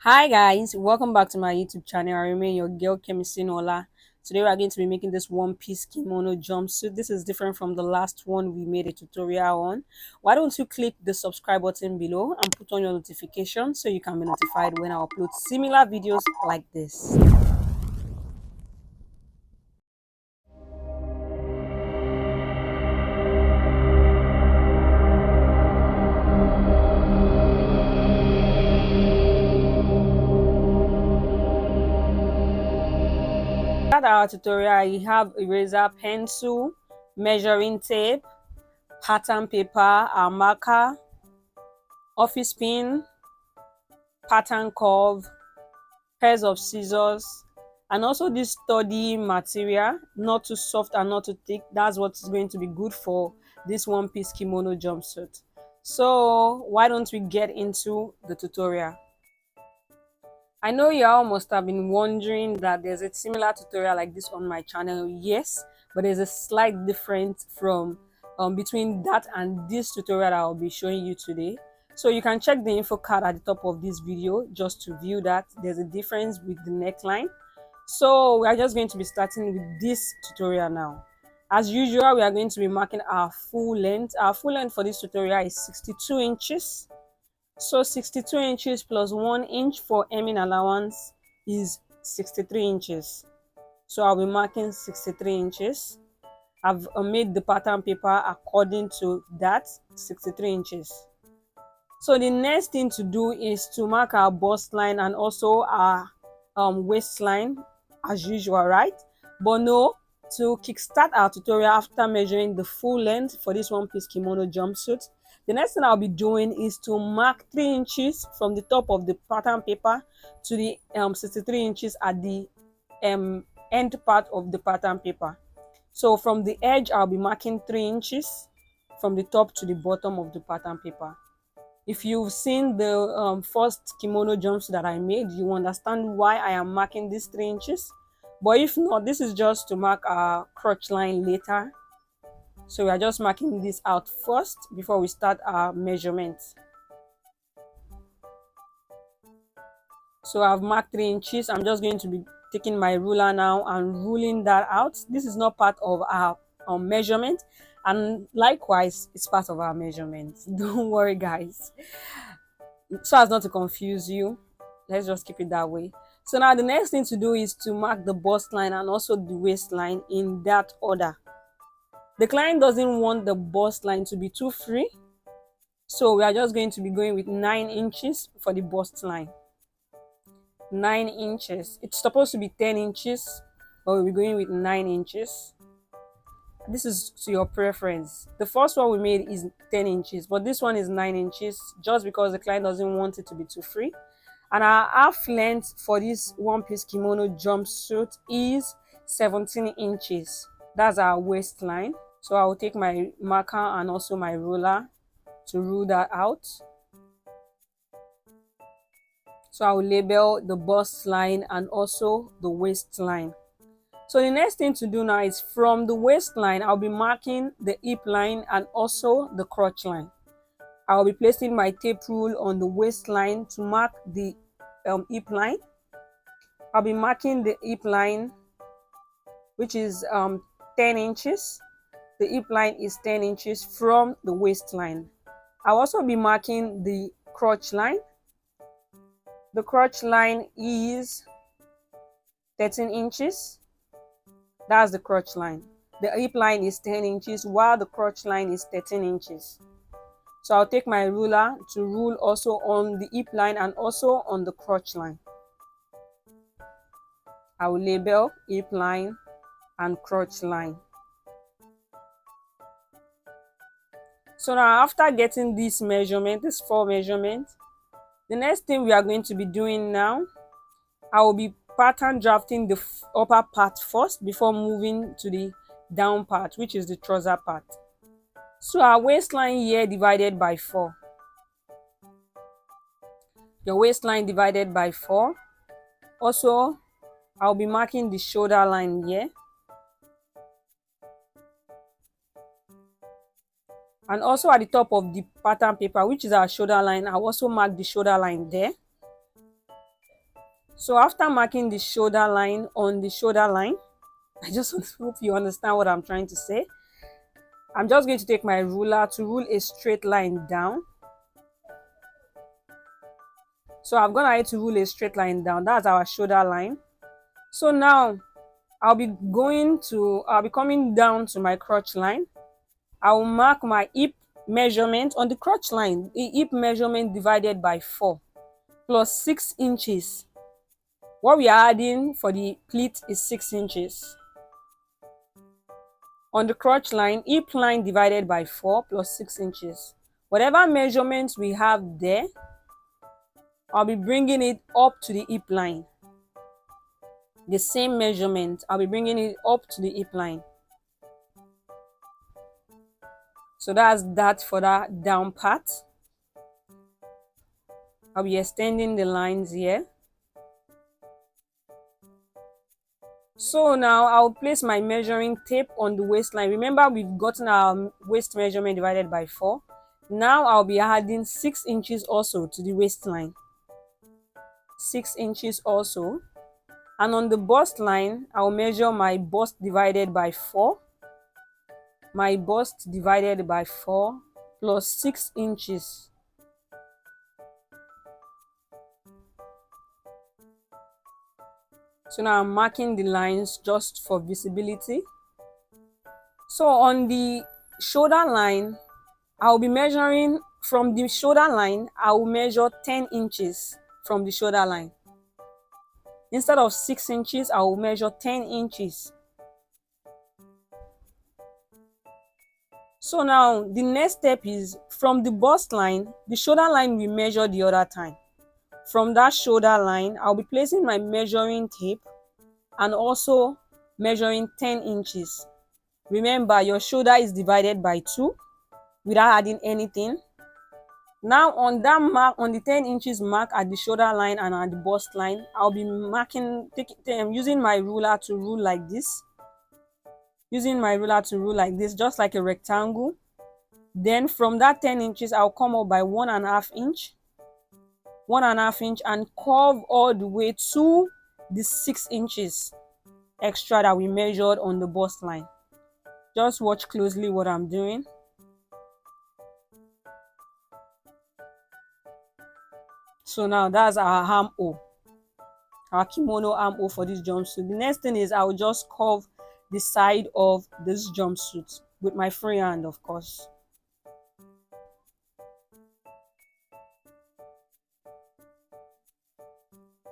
Hi guys, welcome back to my YouTube channel. I remain your girl Kemisinuola. Today we are going to be making this one-piece kimono jumpsuit. This is different from the last one we made a tutorial on. Why don't you click the subscribe button below and put on your notification so you can be notified when I upload similar videos like this. Start our tutorial, you have eraser, pencil, measuring tape, pattern paper, our marker, office pin, pattern curve, pairs of scissors, and also this sturdy material, not too soft and not too thick. That's what's going to be good for this one-piece kimono jumpsuit. So why don't we get into the tutorial? I know you all must have been wondering that there's a similar tutorial like this on my channel. Yes, but there's a slight difference from between that and this tutorial that I'll be showing you today. So you can check the info card at the top of this video just to view that there's a difference with the neckline. So we are just going to be starting with this tutorial now. As usual, we are going to be marking our full length. Our full length for this tutorial is 62 inches. So 62 inches plus 1 inch for hemming allowance is 63 inches. So I'll be marking 63 inches. I've made the pattern paper according to that 63 inches. So the next thing to do is to mark our bust line and also our waistline as usual, right? But no, to kickstart our tutorial after measuring the full length for this one-piece kimono jumpsuit, the next thing I'll be doing is to mark 3 inches from the top of the pattern paper to the 63 inches at the end part of the pattern paper. So from the edge, I'll be marking 3 inches from the top to the bottom of the pattern paper. If you've seen the first kimono jumpsuit that I made, you understand why I am marking these 3 inches. But if not, this is just to mark our crotch line later. So we are just marking this out first before we start our measurements. So I've marked 3 inches. I'm just going to be taking my ruler now and ruling that out. This is not part of our measurement, and likewise it's part of our measurement. Don't worry guys, so as not to confuse you, let's just keep it that way. So now the next thing to do is to mark the bust line and also the waistline in that order. The client doesn't want the bust line to be too free, so we are just going to be going with 9 inches for the bust line. 9 inches. It's supposed to be 10 inches, but we'll be going with 9 inches. This is to your preference. The first one we made is 10 inches, but this one is 9 inches just because the client doesn't want it to be too free. And our half length for this one-piece kimono jumpsuit is 17 inches. That's our waistline. So I will take my marker and also my ruler to rule that out. So I will label the bust line and also the waistline. So the next thing to do now is from the waistline, I'll be marking the hip line and also the crotch line. I'll be placing my tape rule on the waistline to mark the hip line. I'll be marking the hip line, which is 10 inches. The hip line is 10 inches from the waistline. I'll also be marking the crotch line. The crotch line is 13 inches. That's the crotch line. The hip line is 10 inches while the crotch line is 13 inches. So I'll take my ruler to rule also on the hip line and also on the crotch line. I will label hip line and crotch line. So now after getting this measurement, this 4 measurements, the next thing we are going to be doing now, I will be pattern drafting the upper part first before moving to the down part, which is the trouser part. So our waistline here divided by 4. Your waistline divided by 4. Also, I'll be marking the shoulder line here. And also at the top of the pattern paper, which is our shoulder line, I'll also mark the shoulder line there. So after marking the shoulder line on the shoulder line, I just hope you understand what I'm trying to say. I'm just going to take my ruler to rule a straight line down. So I've gone ahead to rule a straight line down. That's our shoulder line. So now I'll be coming down to my crotch line. I will mark my hip measurement on the crotch line. The hip measurement divided by 4 plus 6 inches. What we are adding for the pleat is 6 inches. On the crotch line, hip line divided by 4 plus 6 inches. Whatever measurements we have there, I'll be bringing it up to the hip line. The same measurement, I'll be bringing it up to the hip line. So that's that for that down part. I'll be extending the lines here. So now I'll place my measuring tape on the waistline. Remember, we've gotten our waist measurement divided by 4. Now I'll be adding 6 inches also to the waistline. 6 inches also. And on the bust line, I'll measure my bust divided by 4. My bust divided by 4 plus 6 inches. So now I'm marking the lines just for visibility. So on the shoulder line, I'll be measuring from the shoulder line, I will measure 10 inches from the shoulder line. Instead of 6 inches, I will measure 10 inches. So now the next step is from the bust line, the shoulder line we measure the other time. From that shoulder line, I'll be placing my measuring tape and also measuring 10 inches. Remember, your shoulder is divided by 2 without adding anything. Now on that mark, on the 10 inches mark at the shoulder line and at the bust line, I'll be marking, using my ruler to rule like this. Using my ruler to rule like this, just like a rectangle. Then from that 10 inches, I'll come up by 1.5 inch. 1.5 inch and curve all the way to the 6 inches extra that we measured on the bust line. Just watch closely what I'm doing. So now that's our armhole, our kimono armhole for this jumpsuit. The next thing is I'll just curve the side of this jumpsuit with my free hand, of course.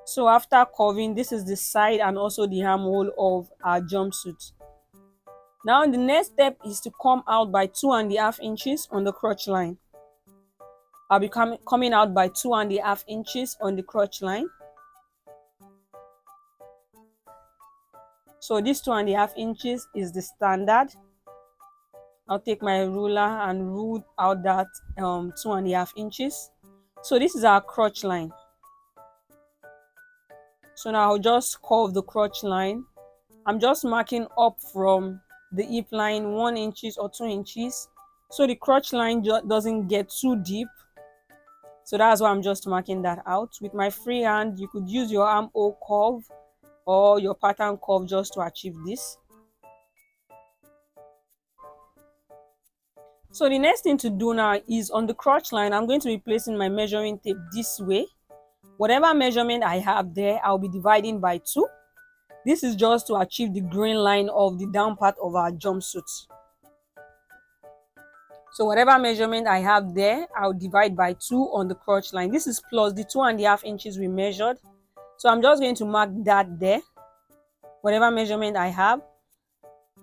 So after curving, this is the side and also the armhole of our jumpsuit. Now the next step is to come out by 2.5 inches on the crotch line. I'll be coming out by 2.5 inches on the crotch line. So this 2.5 inches is the standard. I'll take my ruler and rule out that 2.5 inches. So this is our crotch line. So now I'll just curve the crotch line. I'm just marking up from the hip line 1 inch or 2 inches. So the crotch line doesn't get too deep. So that's why I'm just marking that out. With my free hand, you could use your armhole curve or your pattern curve just to achieve this. So the next thing to do now is on the crotch line, I'm going to be placing my measuring tape this way. Whatever measurement I have there, I'll be dividing by 2. This is just to achieve the green line of the down part of our jumpsuit. So whatever measurement I have there, I'll divide by 2 on the crotch line. This is plus the 2.5 inches we measured. So I'm just going to mark that there, whatever measurement I have.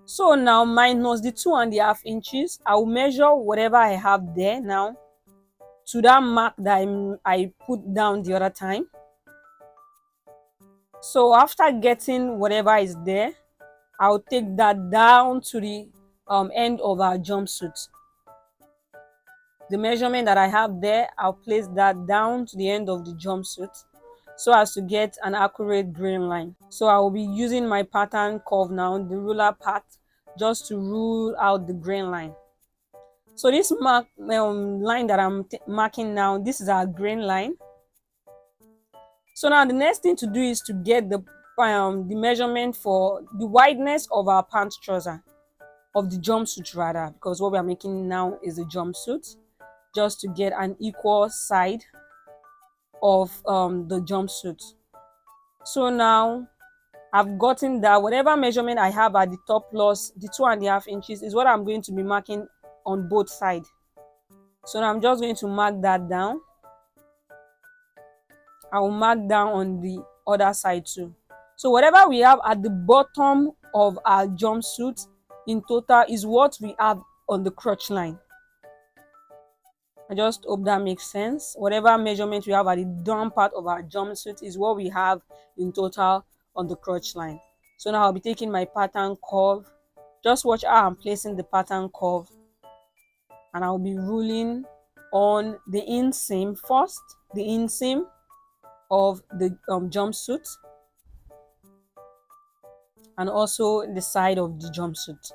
So now minus the 2.5 inches, I will measure whatever I have there now to that mark that I put down the other time. So after getting whatever is there, I'll take that down to the end of our jumpsuit. The measurement that I have there, I'll place that down to the end of the jumpsuit so as to get an accurate grain line. So I will be using my pattern curve now, the ruler part, just to rule out the grain line. So this line that I'm marking now, this is our grain line. So now the next thing to do is to get the measurement for the wideness of our pant trouser, of the jumpsuit rather, because what we are making now is a jumpsuit, just to get an equal side of the jumpsuit. So now I've gotten that whatever measurement I have at the top plus the 2.5 inches is what I'm going to be marking on both sides. So now I'm just going to mark that down. I will mark down on the other side too. So whatever we have at the bottom of our jumpsuit in total is what we have on the crotch line. I just hope that makes sense. Whatever measurement we have at the down part of our jumpsuit is what we have in total on the crotch line. So now I'll be taking my pattern curve. Just watch how I'm placing the pattern curve, and I'll be ruling on the inseam first, the inseam of the jumpsuit, and also the side of the jumpsuit.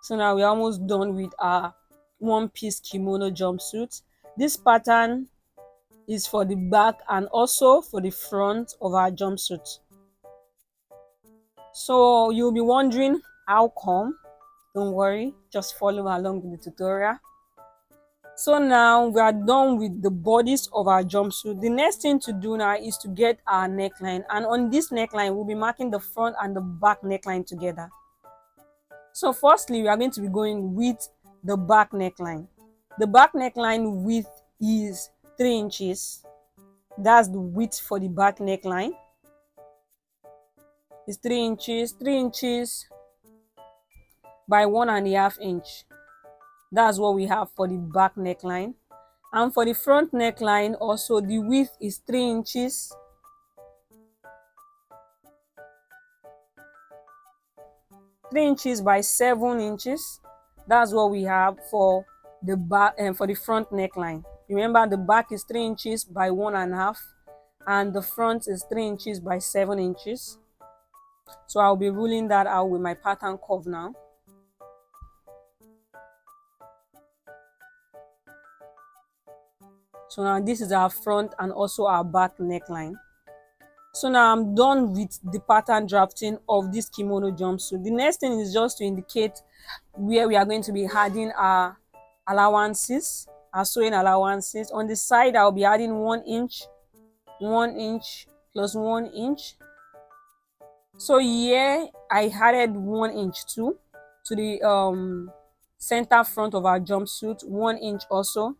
So now we're almost done with our one-piece kimono jumpsuit. This pattern is for the back and also for the front of our jumpsuit. So you'll be wondering how come. Don't worry, just follow along with the tutorial. So now we are done with the bodies of our jumpsuit. The next thing to do now is to get our neckline, and on this neckline we'll be marking the front and the back neckline together. So firstly, we are going to be going with the back neckline. The back neckline width is 3 inches. That's the width for the back neckline. It's 3 inches, 3 inches by 1.5 inch. That's what we have for the back neckline. And for the front neckline also, the width is 3 inches. 3 inches by 7 inches. That's what we have for the back and for the front neckline. Remember, the back is 3 inches by 1.5, and the front is 3 inches by 7 inches. So I'll be ruling that out with my pattern curve now. So now this is our front and also our back neckline. So now I'm done with the pattern drafting of this kimono jumpsuit. The next thing is just to indicate where we are going to be adding our allowances, our sewing allowances. On the side, I'll be adding 1 inch, 1 inch plus 1 inch. So here I added 1 inch too to the center front of our jumpsuit, 1 inch also.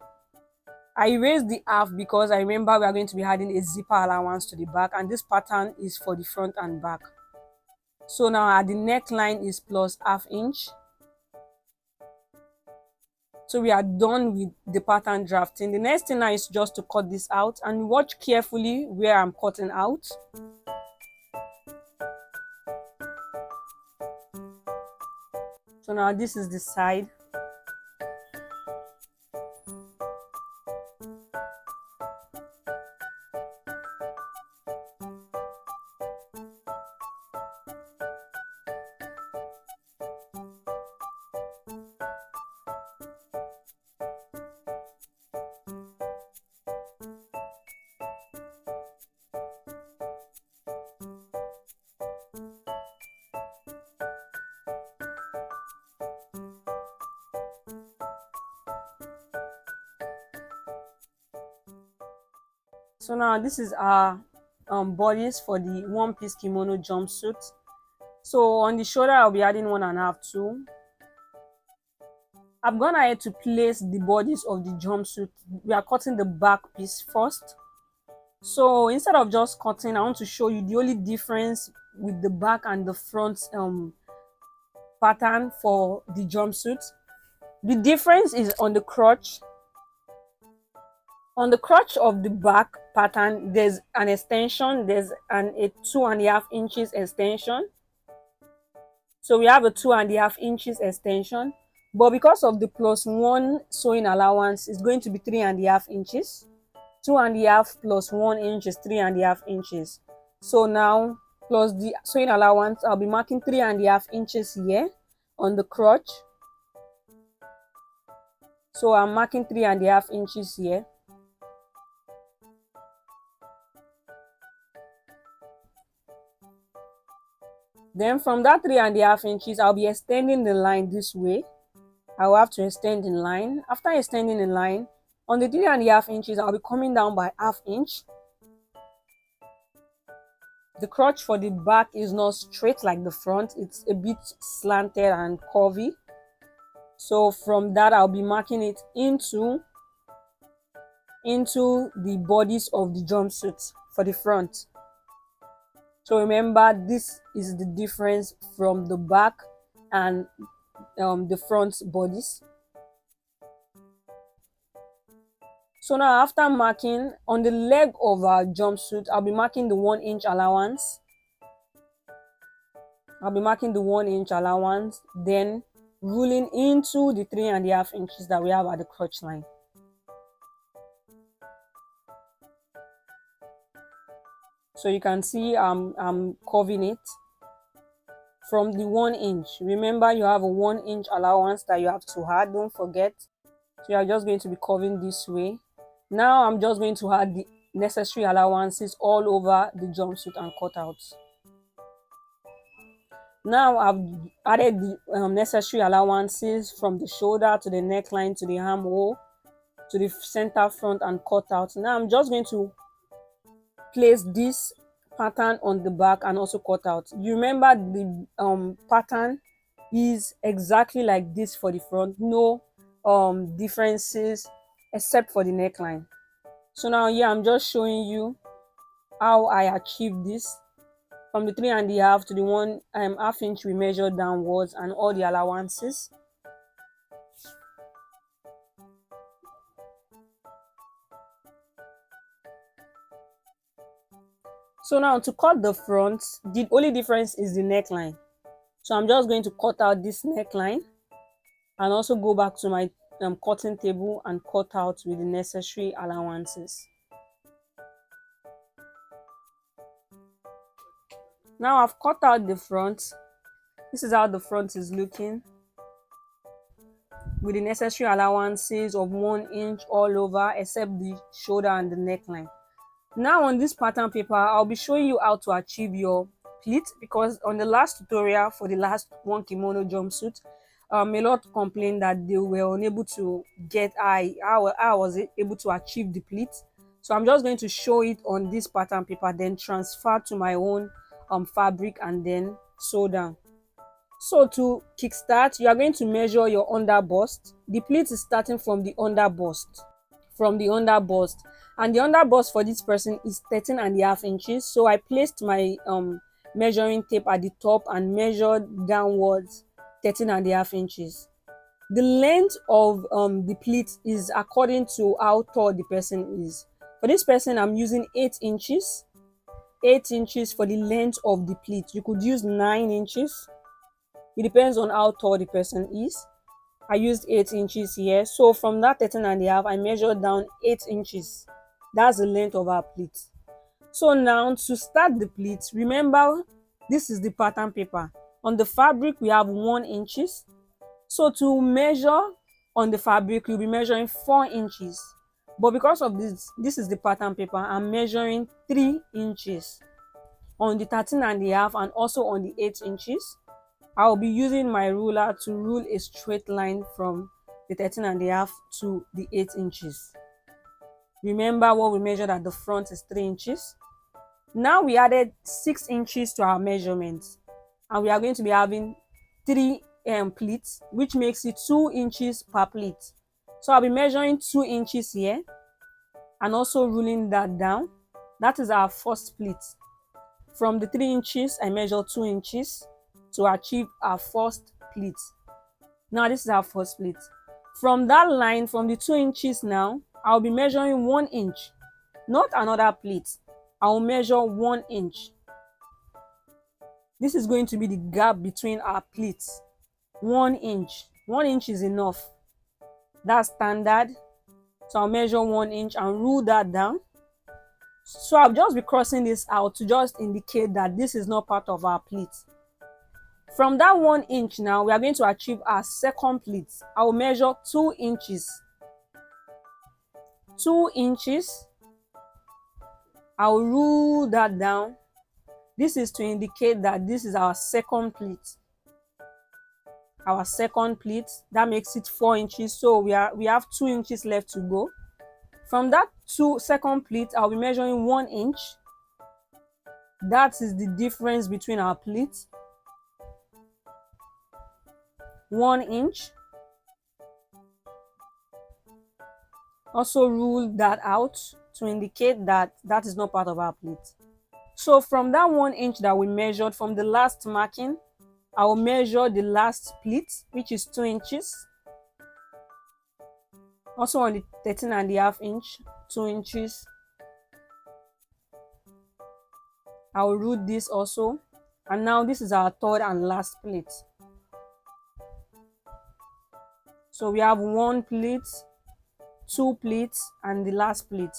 I erased the half because I remember we are going to be adding a zipper allowance to the back, and this pattern is for the front and back. So now at the neckline is plus ½ inch. So we are done with the pattern drafting. The next thing now is just to cut this out, and watch carefully where I'm cutting out. So now this is the side. So now this is our bodies for the one-piece kimono jumpsuit. So on the shoulder, I'll be adding 1.5 too. I've gone ahead to place the bodies of the jumpsuit. We are cutting the back piece first. So instead of just cutting, I want to show you the only difference with the back and the front pattern for the jumpsuit. The difference is on the crotch. On the crotch of the back pattern, there's an extension. There's a 2.5 inches extension. So we have a 2.5 inches extension, but because of the +1 sewing allowance, it's going to be 3.5 inches. 2.5 plus 1 inch is 3.5 inches. So now plus the sewing allowance, I'll be marking 3.5 inches here on the crotch. So I'm marking 3.5 inches here. Then from that 3.5 inches, I'll be extending the line this way. I'll have to extend in line. After extending the line, on the 3.5 inches, I'll be coming down by 1/2 inch. The crotch for the back is not straight like the front, it's a bit slanted and curvy. So from that, I'll be marking it into the bodies of the jumpsuit for the front. So remember, this is the difference from the back and the front bodies. So now, after marking on the leg of our jumpsuit, I'll be marking the 1-inch allowance. Then ruling into the 3.5 inches that we have at the crotch line. So you can see I'm curving it from the 1 inch. Remember, you have a 1-inch allowance that you have to add, don't forget. So you are just going to be curving this way. Now I'm just going to add the necessary allowances all over the jumpsuit and cutouts. Now I've added the necessary allowances from the shoulder to the neckline to the armhole to the center front and cutout. Now I'm just going to place this pattern on the back and also cut out. You remember the pattern is exactly like this for the front, no differences except for the neckline. So now here I'm just showing you how I achieved this. From the 3.5 to the 1.5 inch we measured downwards and all the allowances. So now to cut the front, the only difference is the neckline. So I'm just going to cut out this neckline and also go back to my cutting table and cut out with the necessary allowances. Now I've cut out the front. This is how the front is looking, with the necessary allowances of 1 inch all over except the shoulder and the neckline. Now on this pattern paper, I'll be showing you how to achieve your pleat, because on the last tutorial for the last one kimono jumpsuit, a lot complained that they were unable to get how I was able to achieve the pleat. So I'm just going to show it on this pattern paper, then transfer to my own fabric and then sew down. So to kickstart, you are going to measure your under bust. The pleat is starting from the under bust. And the under bust for this person is 13.5 inches. So I placed my measuring tape at the top and measured downwards 13.5 inches. The length of the pleat is according to how tall the person is. For this person, I'm using 8 inches. 8 inches for the length of the pleat. You could use 9 inches. It depends on how tall the person is. I used 8 inches here. So from that 13.5, I measured down 8 inches. That's the length of our pleat. So now to start the pleat, remember this is the pattern paper. On the fabric, we have 1 inches. So to measure on the fabric, you'll be measuring 4 inches. But because of this is the pattern paper, I'm measuring 3 inches. On the 13.5 and also on the 8 inches. I'll be using my ruler to rule a straight line from the 13.5 to the 8 inches. Remember what we measured at the front is 3 inches. Now we added 6 inches to our measurements, and we are going to be having 3 pleats, which makes it 2 inches per pleat. So I'll be measuring 2 inches here and also ruling that down. That is our first pleat. From the 3 inches, I measure 2 inches to achieve our first pleat. Now this is our first pleat. From that line, from the 2 inches now, I'll be measuring 1 inch, not another pleat. I'll measure 1 inch. This is going to be the gap between our pleats. 1 inch. 1 inch is enough. That's standard. So I'll measure 1 inch and rule that down. So I'll just be crossing this out to just indicate that this is not part of our pleat. From that 1 inch now, we are going to achieve our second pleat. I will measure 2 inches. 2 inches. I'll rule that down. This is to indicate that this is our second pleat. Our second pleat, that makes it 4 inches. So we have 2 inches left to go. From that second pleat, I'll be measuring 1 inch. That is the difference between our pleats. 1 inch. Also rule that out to indicate that that is not part of our pleat. So from that 1 inch that we measured from the last marking, I will measure the last pleat, which is 2 inches. Also on the 13.5 inch, 2 inches. I will root this also. And now this is our third and last pleat. So we have 1 pleat, 2 pleats, and the last pleat.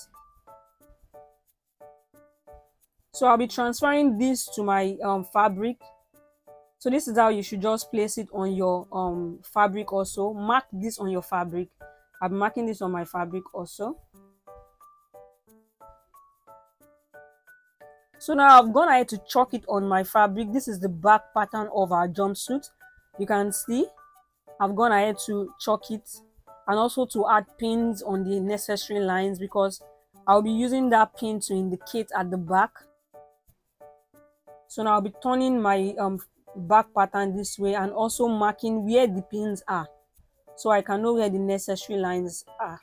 So I'll be transferring this to my fabric. So this is how you should just place it on your fabric also. Mark this on your fabric. I'm marking this on my fabric also. So now I've gone ahead to chalk it on my fabric. This is the back pattern of our jumpsuit. You can see I've gone ahead to chalk it and also to add pins on the necessary lines because I'll be using that pin to indicate at the back. So now I'll be turning my back pattern this way and also marking where the pins are so I can know where the necessary lines are.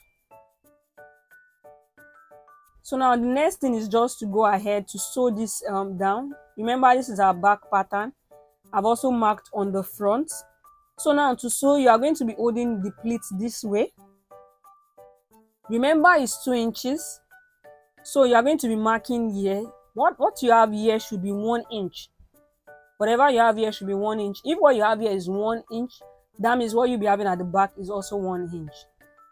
So now the next thing is just to go ahead to sew this down. Remember, this is our back pattern. I've also marked on the front. So now to sew, you are going to be holding the pleat this way. Remember, it's 2 inches. So you are going to be marking here. What you have here should be 1 inch. Whatever you have here should be 1 inch. If what you have here is 1 inch, that means what you'll be having at the back is also 1 inch.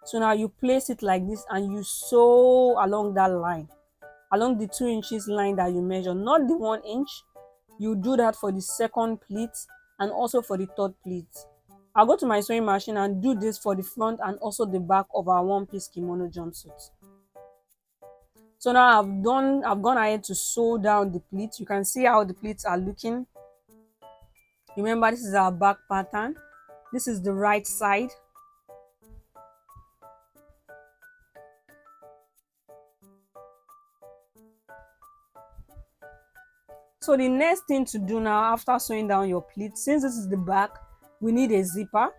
So now you place it like this and you sew along that line, along the 2 inches line that you measure, not the 1 inch. You do that for the second pleat and also for the third pleat. I'll go to my sewing machine and do this for the front and also the back of our one-piece kimono jumpsuit. So now I've gone ahead to sew down the pleats. You can see how the pleats are looking. Remember, this is our back pattern. This is the right side. So the next thing to do now after sewing down your pleat, since this is the back, we need a zipper.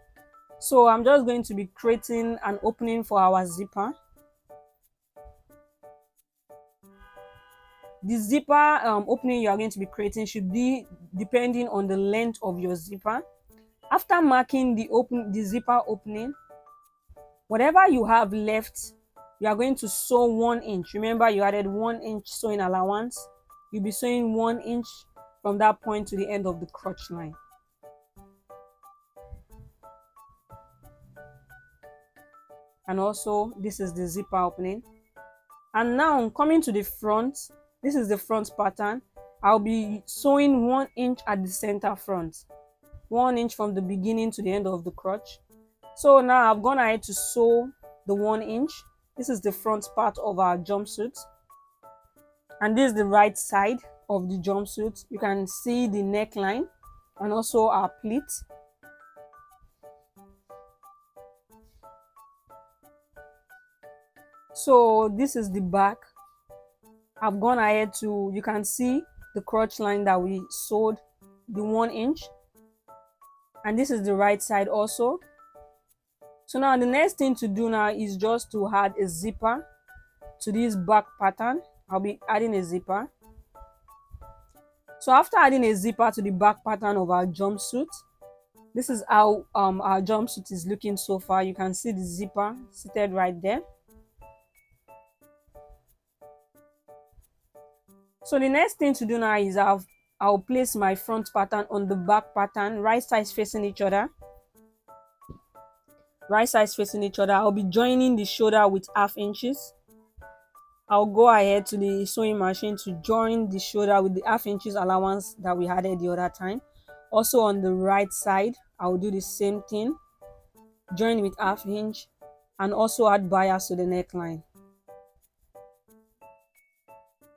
So I'm just going to be creating an opening for our zipper. The zipper opening you are going to be creating should be depending on the length of your zipper. After marking the zipper opening, whatever you have left, you are going to sew 1 inch. Remember, you added 1 inch sewing allowance. You'll be sewing 1 inch from that point to the end of the crotch line. And also, this is the zipper opening. And now, coming to the front, this is the front pattern. I'll be sewing 1 inch at the center front. 1 inch from the beginning to the end of the crotch. So now I've gone ahead to sew the 1 inch. This is the front part of our jumpsuit. And this is the right side of the jumpsuit. You can see the neckline and also our pleat. So this is the back. I've gone ahead to, you can see the crotch line that we sewed, the 1 inch. And this is the right side also. So now the next thing to do now is just to add a zipper to this back pattern. I'll be adding a zipper. So after adding a zipper to the back pattern of our jumpsuit, this is how our jumpsuit is looking so far. You can see the zipper seated right there. So the next thing to do now is I'll place my front pattern on the back pattern, right sides facing each other. Right sides facing each other. I'll be joining the shoulder with 1/2 inches. I'll go ahead to the sewing machine to join the shoulder with the 1/2 inches allowance that we added the other time. Also on the right side, I'll do the same thing. Join with 1/2 inch and also add bias to the neckline.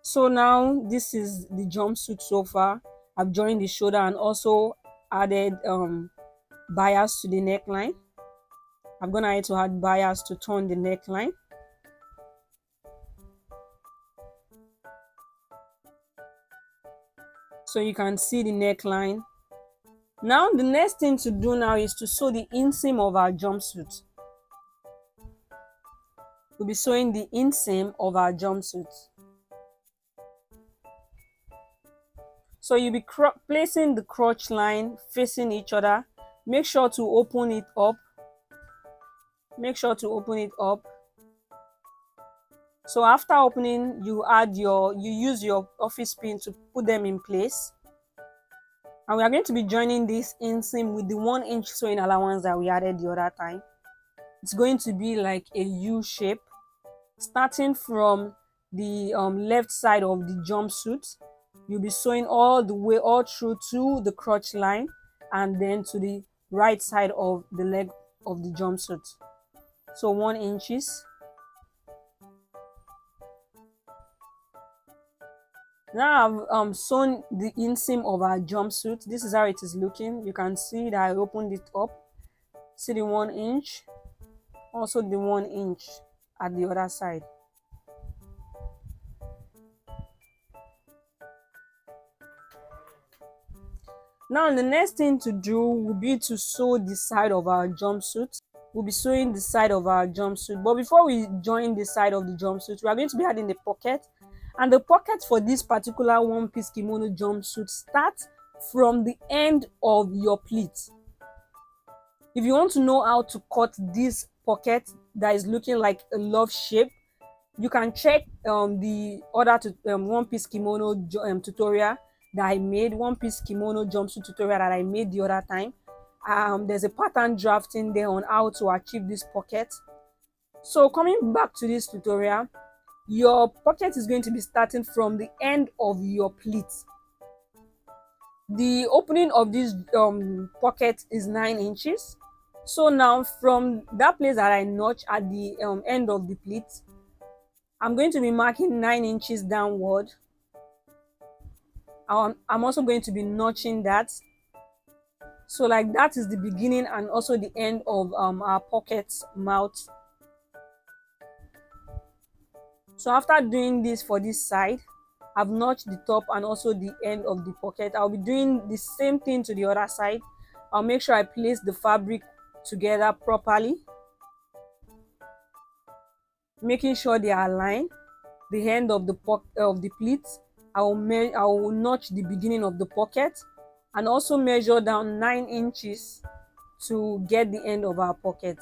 So now this is the jumpsuit so far. I've joined the shoulder and also added bias to the neckline. I'm gonna need to add bias to turn the neckline. So you can see the neckline. Now the next thing to do now is to sew the inseam of our jumpsuit. We'll be sewing the inseam of our jumpsuit. So you'll be placing the crotch line facing each other. Make sure to open it up. Make sure to open it up. So after opening, you use your office pin to put them in place. And we are going to be joining this inseam with the 1-inch sewing allowance that we added the other time. It's going to be like a U shape, starting from the left side of the jumpsuit. You'll be sewing all the way all through to the crotch line and then to the right side of the leg of the jumpsuit. So 1 inches. Now I've sewn the inseam of our jumpsuit. This is how it is looking. You can see that I opened it up. See the 1 inch, also the 1 inch at the other side. Now the next thing to do will be to sew the side of our jumpsuit. We'll be sewing the side of our jumpsuit, but before we join the side of the jumpsuit, we are going to be adding the pocket. And the pocket for this particular one-piece kimono jumpsuit starts from the end of your pleat. If you want to know how to cut this pocket that is looking like a love shape, you can check the other one-piece kimono tutorial that I made, one-piece kimono jumpsuit tutorial that I made the other time. There's a pattern drafting there on how to achieve this pocket. So coming back to this tutorial, your pocket is going to be starting from the end of your pleat. The opening of this pocket is 9 inches. So now from that place that I notch at the end of the pleat, I'm going to be marking 9 inches downward. I'm also going to be notching that. So like that is the beginning and also the end of our pocket mouth. So after doing this for this side, I've notched the top and also the end of the pocket. I'll be doing the same thing to the other side. I'll make sure I place the fabric together properly, making sure they are aligned. The end of the pleat, I will notch the beginning of the pocket and also measure down 9 inches to get the end of our pocket.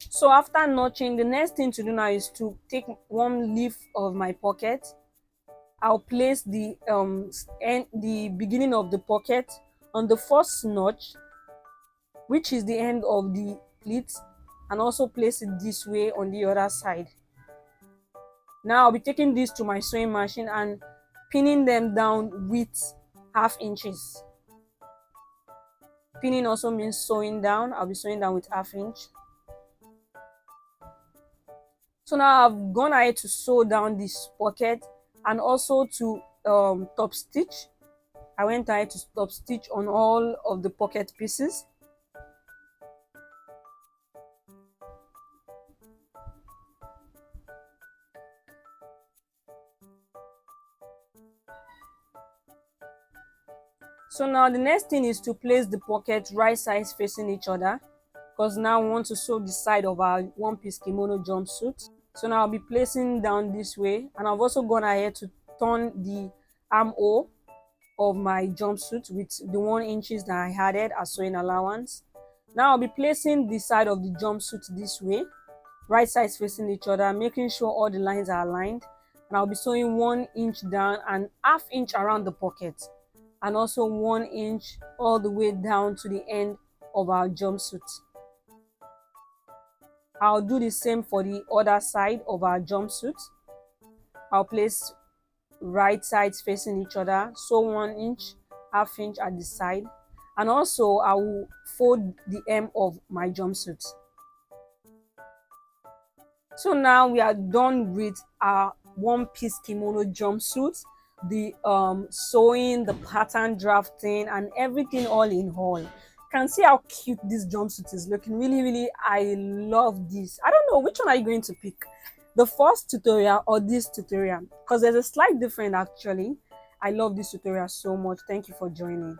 So after notching, the next thing to do now is to take one leaf of my pocket. I'll place the beginning of the pocket on the first notch, which is the end of the pleat, and also place it this way on the other side. Now I'll be taking this to my sewing machine and pinning them down with 1/2 inches. Pinning also means sewing down. I'll be sewing down with 1/2 inch. So now I've gone ahead to sew down this pocket and also to top stitch. I went ahead to top stitch on all of the pocket pieces. So now the next thing is to place the pocket right sides facing each other, because now we want to sew the side of our one-piece kimono jumpsuit. So now I'll be placing down this way, and I've also gone ahead to turn the armhole of my jumpsuit with the 1 inches that I added as sewing allowance. Now I'll be placing the side of the jumpsuit this way, right sides facing each other, making sure all the lines are aligned. And I'll be sewing 1 inch down and 1/2 inch around the pocket, and also 1 inch all the way down to the end of our jumpsuit. I'll do the same for the other side of our jumpsuit. I'll place right sides facing each other, sew 1 inch, 1/2 inch at the side, and also I will fold the hem of my jumpsuit. So now we are done with our one-piece kimono jumpsuit, the sewing, the pattern drafting, and everything all in all. Can see how cute this jumpsuit is looking. Really, really, I love this. I don't know, which one are you going to pick, the first tutorial or this tutorial? Because there's a slight difference actually. I love this tutorial so much. Thank you for joining.